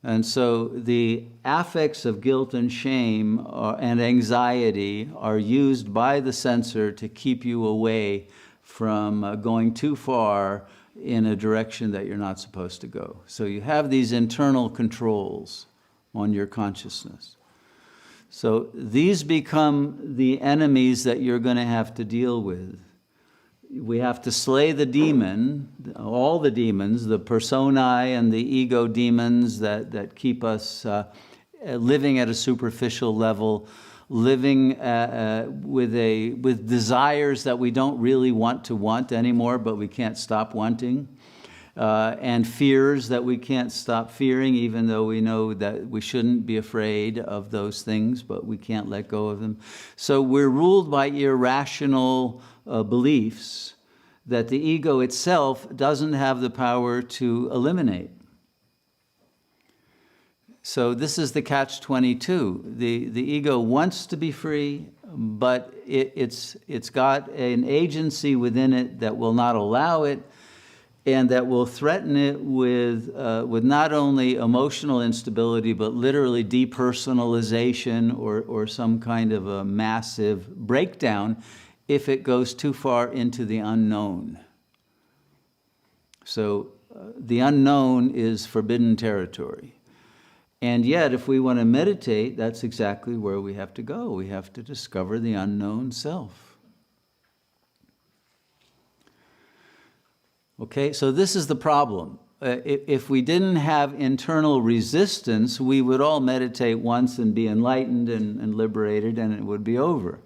And so the affects of guilt and shame and anxiety are used by the censor to keep you away from going too far in a direction that you're not supposed to go. So you have these internal controls on your consciousness. So these become the enemies that you're going to have to deal with. We have to slay the demon, all the demons, the personae and the ego demons that keep us living at a superficial level, living with desires that we don't really want to want anymore, but we can't stop wanting, and fears that we can't stop fearing, even though we know that we shouldn't be afraid of those things, but we can't let go of them. So we're ruled by irrational beliefs that the ego itself doesn't have the power to eliminate. So this is the catch-22. The ego wants to be free, but it's got an agency within it that will not allow it, and that will threaten it with not only emotional instability, but literally depersonalization or some kind of a massive breakdown if it goes too far into the unknown. So the unknown is forbidden territory. And yet, if we want to meditate, that's exactly where we have to go. We have to discover the unknown self. Okay, so this is the problem. If we didn't have internal resistance, we would all meditate once and be enlightened and liberated, and it would be over.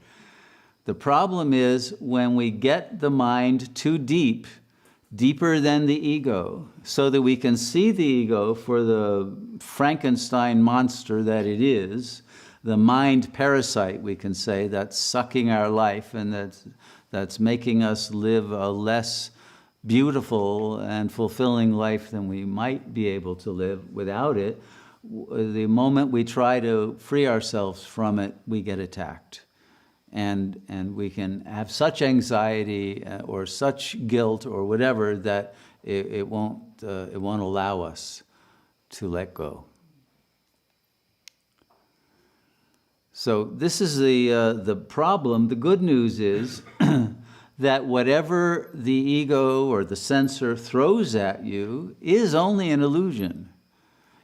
The problem is when we get the mind too deep, deeper than the ego, so that we can see the ego for the Frankenstein monster that it is, the mind parasite, we can say, that's sucking our life and that's making us live a less beautiful and fulfilling life than we might be able to live without it. The moment we try to free ourselves from it, we get attacked. And we can have such anxiety or such guilt or whatever that it won't allow us to let go. So this is the problem. The good news is that whatever the ego or the censor throws at you is only an illusion.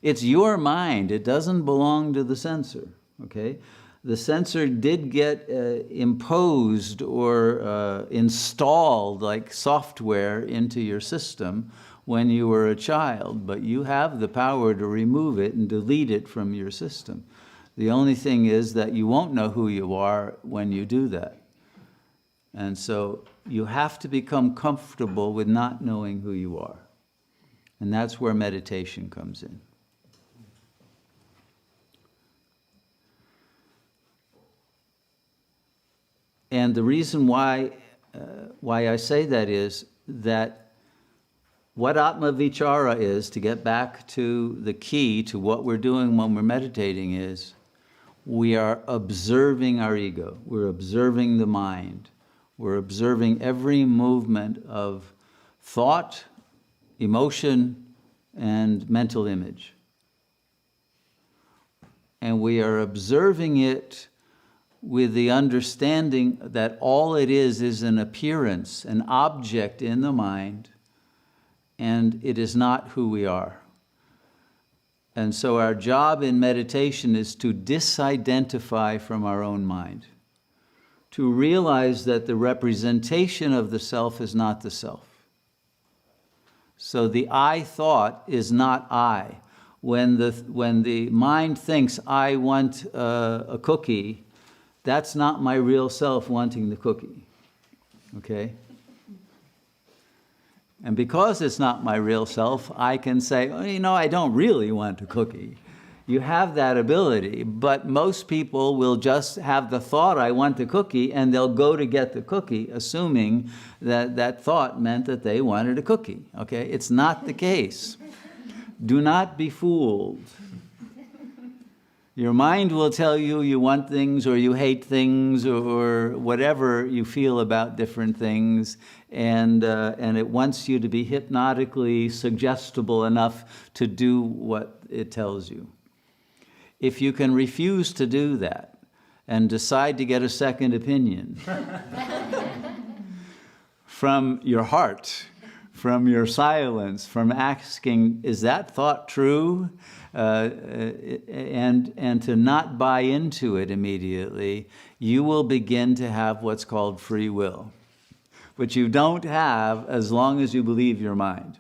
It's your mind. It doesn't belong to the censor. Okay. The censor did get imposed or installed like software into your system when you were a child, but you have the power to remove it and delete it from your system. The only thing is that you won't know who you are when you do that. And so you have to become comfortable with not knowing who you are. And that's where meditation comes in. And the reason why I say that is that what Atma Vichara is, to get back to the key to what we're doing when we're meditating, is we are observing our ego. We're observing the mind. We're observing every movement of thought, emotion, and mental image. And we are observing it with the understanding that all it is an appearance, an object in the mind, and it is not who we are. And so our job in meditation is to disidentify from our own mind, to realize that the representation of the self is not the self. So the I thought is not I. When the mind thinks, I want a cookie, that's not my real self wanting the cookie, okay? And because it's not my real self, I can say, oh, you know, I don't really want a cookie. You have that ability, but most people will just have the thought, I want the cookie, and they'll go to get the cookie, assuming that that thought meant that they wanted a cookie, okay? It's not the case. Do not be fooled. Your mind will tell you you want things or you hate things or whatever you feel about different things, and it wants you to be hypnotically suggestible enough to do what it tells you. If you can refuse to do that and decide to get a second opinion from your heart, from your silence, from asking, is that thought true? And to not buy into it immediately, you will begin to have what's called free will, which you don't have as long as you believe your mind.